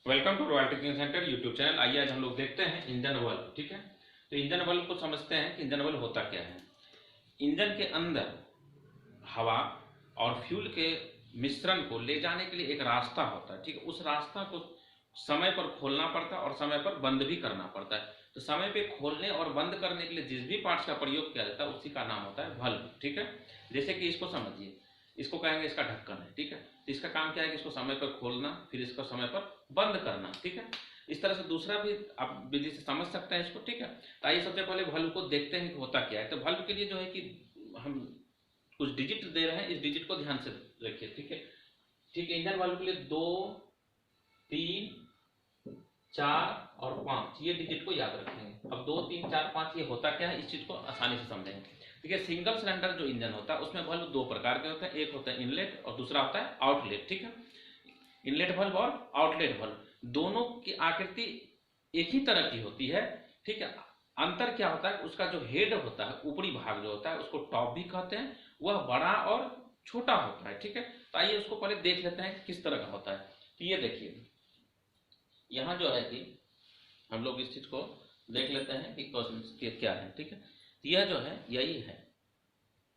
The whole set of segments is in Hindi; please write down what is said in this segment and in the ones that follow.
Welcome to royal technical centre YouTube channel. आइए आज हम लोग देखते हैं इंजन बल्ब। ठीक है, तो इंजन बल्ब को समझते हैं कि इंजन बल्ब होता क्या है। इंजन के अंदर हवा और फ्यूल के मिश्रण को ले जाने के लिए एक रास्ता होता है। ठीक है, उस रास्ता को समय पर खोलना पड़ता है और समय पर बंद भी करना पड़ता है। तो समय पे खोलने और बंद करने के लिए जिस भी पार्ट्स का प्रयोग किया जाता है उसी का नाम होता है बल्ब। ठीक है, जैसे कि इसको समझिए, इसको कहेंगे इसका ढक्कन है। ठीक है, तो इसका काम क्या है कि इसको समय पर खोलना, फिर इसको समय पर बंद करना। ठीक है, इस तरह से दूसरा भी आप विधि से समझ सकते हैं इसको। ठीक है, तो आइए सबसे पहले बल्ब को देखते हैं कि होता क्या है। तो बल्ब के लिए जो है कि हम कुछ डिजिट दे रहे हैं, इस डिजिट को ध्यान से रखिए। ठीक है, ठीक है, इंजन बल्ब के लिए 2, 3, 4 और 5 ये डिजिट को याद रखेंगे। अब 2, 3, 4, 5 ये होता क्या है, इस चीज को आसानी से समझेंगे। ठीक है, सिंगल सिलेंडर जो इंजन होता है उसमें बल्ब दो प्रकार के होते हैं, एक होता है इनलेट और दूसरा होता है आउटलेट। ठीक है, इनलेट बल्ब और आउटलेट बल्ब दोनों की आकृति एक ही तरह की होती है। ठीक है, अंतर क्या होता है, उसका जो हेड होता है, ऊपरी भाग जो होता है उसको टॉप भी कहते हैं, वह बड़ा और छोटा होता है। ठीक है, तो आइए उसको पहले देख लेते हैं किस तरह का होता है। तो ये देखिए, यहाँ जो है कि हम लोग इस चीज को देख लेते हैं कि क्या है। ठीक है, तो यह जो है यही है।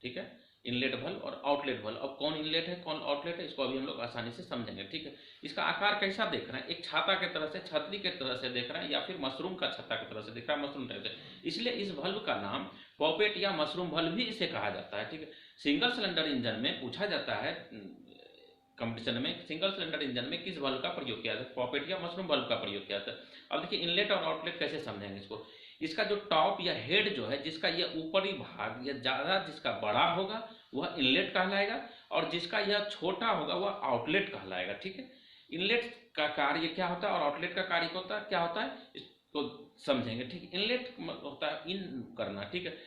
ठीक है, इनलेट बल्ब और आउटलेट बल्ब। अब कौन इनलेट है कौन आउटलेट है इसको अभी हम लोग आसानी से समझेंगे। ठीक है, इसका आकार कैसा देख रहे हैं, एक छाता के तरह से, छतरी के तरह से देख रहे हैं, या फिर मशरूम का छत्ता की तरह से दिख रहा है, मशरूम टाइप से। इसलिए इस बल्ब का नाम पॉपेट या मशरूम बल्ब भी इसे कहा जाता है। ठीक है, सिंगल सिलेंडर इंजन में पूछा जाता है कंपटीशन में, सिंगल सिलेंडर इंजन में किस बल्ब का प्रयोग किया जाता है, पॉपेट या मशरूम बल्ब का प्रयोग किया जाता है। अब देखिए इनलेट और आउटलेट कैसे समझेंगे इसको। इसका जो टॉप या हेड जो है, जिसका यह ऊपरी भाग या ज्यादा जिसका बड़ा होगा वह इनलेट कहलाएगा, और जिसका यह छोटा होगा वह आउटलेट कहलाएगा। ठीक है, इनलेट का कार्य क्या होता है और आउटलेट का कार्य होता है क्या होता है इसको समझेंगे। ठीक है, इनलेट होता है इन करना। ठीक है,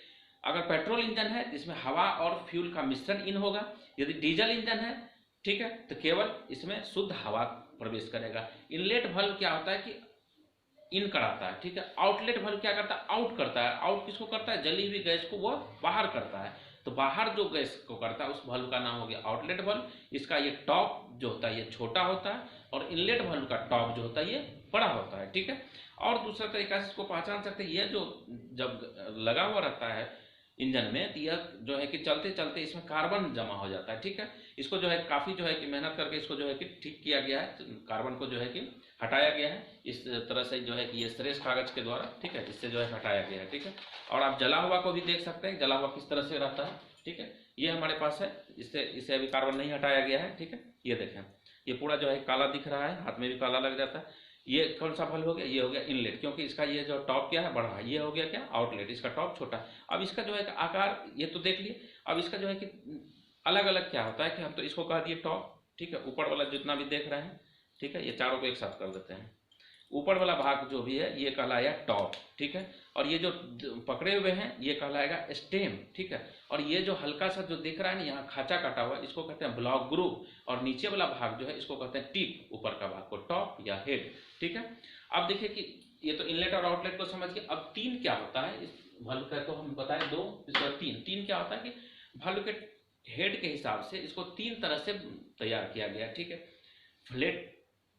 अगर पेट्रोल इंजन है इसमें हवा और फ्यूल का मिश्रण इन होगा। यदि डीजल इंजन है, ठीक है, तो केवल इसमें शुद्ध हवा प्रवेश करेगा। इनलेट बल्ब क्या होता है कि इन कराता है। ठीक है, आउटलेट बल्ब क्या करता है, आउट करता है। आउट किसको करता है, जली हुई गैस को वह बाहर करता है। तो बाहर जो गैस को करता है उस बल्ब का नाम हो गया आउटलेट बल्ब। इसका ये टॉप जो होता है ये छोटा होता है, और इनलेट बल्ब का टॉप जो होता है ये बड़ा होता है। ठीक है, और दूसरा तरीका से इसको पहचान सकते हैं, ये जो जब लगा हुआ रहता है इंजन में, तो यह जो है कि चलते चलते इसमें कार्बन जमा हो जाता है। ठीक है, इसको जो है काफी जो है कि मेहनत करके इसको जो है कि ठीक किया गया है, कार्बन को जो है कि हटाया गया है इस तरह से जो है कि ये श्रेष्ठ कागज के द्वारा। ठीक है, इससे जो है हटाया गया है। ठीक है, और आप जला हुआ को भी देख सकते हैं, जला हुआ किस तरह से रहता है। ठीक है, ये हमारे पास है, इससे अभी कार्बन नहीं हटाया गया है। ठीक है, ये देखें, ये पूरा जो है काला दिख रहा है, हाथ में भी काला लग जाता है। ये कौन सा बल्ब हो गया, ये हो गया इनलेट, क्योंकि इसका ये जो टॉप क्या है बड़ा है। ये हो गया क्या, आउटलेट, इसका टॉप छोटा। अब इसका जो है आकार ये तो देख लिए, अब इसका जो है कि अलग अलग क्या होता है कि हम तो इसको कह दिए टॉप। ठीक है, ऊपर वाला जितना भी देख रहे हैं, ठीक है, ये चारों को एक साथ कर देते हैं। ऊपर वाला भाग जो भी है ये कहलाएगा टॉप। ठीक है, और ये जो पकड़े हुए हैं ये कहलाएगा स्टेम। ठीक है, और ये जो हल्का सा जो दिख रहा है ना यहाँ खाचा काटा हुआ, इसको कहते हैं ब्लॉक ग्रुप, और नीचे वाला भाग जो है इसको कहते हैं टिप, ऊपर का भाग को टॉप या हेड। ठीक है, अब देखिए कि ये तो इनलेट और आउटलेट को समझ गए। अब तीन क्या होता है इस बल्ब का, तो हम बताएं दो, इसका तीन। तीन क्या होता है कि बल्ब के हेड के हिसाब से इसको तीन तरह से तैयार किया गया। ठीक है, फ्लैट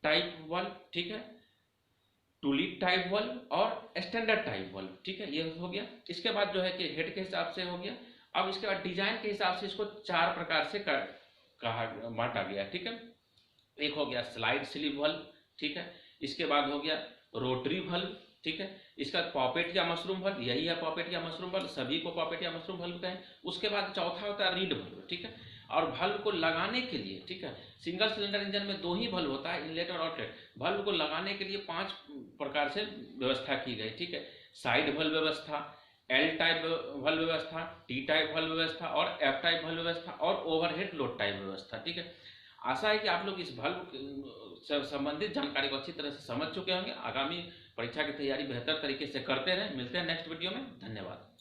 टाइप बल्ब, ठीक है, टूलिप टाइप बल्ब और स्टैंडर्ड टाइप बल्ब। ठीक है, ये हो गया। इसके बाद जो है कि हेड के हिसाब से हो गया। अब इसके बाद डिजाइन के हिसाब से इसको चार प्रकार से कहा बांटा गया। ठीक है, एक हो गया स्लाइड स्लीव बल्ब। ठीक है, इसके बाद हो गया रोटरी बल्ब। ठीक है, इसका पॉपेट या मशरूम बल्ब, यही है पॉपेट या मशरूम बल्ब, सभी को पॉपेट या मशरूम बल्ब कहें। उसके बाद चौथा होता है रीड बल्ब। ठीक है, और बल्ब को लगाने के लिए, ठीक है, सिंगल सिलेंडर इंजन में दो ही बल्ब होता है, इनलेट और आउटलेट। बल्ब को लगाने के लिए 5 प्रकार से व्यवस्था की गई। ठीक है, साइड बल्ब व्यवस्था, एल टाइप बल्ब व्यवस्था, टी टाइप बल्ब व्यवस्था और एफ टाइप बल्ब व्यवस्था और ओवरहेड लोड टाइप व्यवस्था। ठीक है, आशा है कि आप लोग इस बल्ब से संबंधित जानकारी को अच्छी तरह से समझ चुके होंगे। आगामी परीक्षा की तैयारी बेहतर तरीके से करते रहें। मिलते हैं नेक्स्ट वीडियो में, धन्यवाद।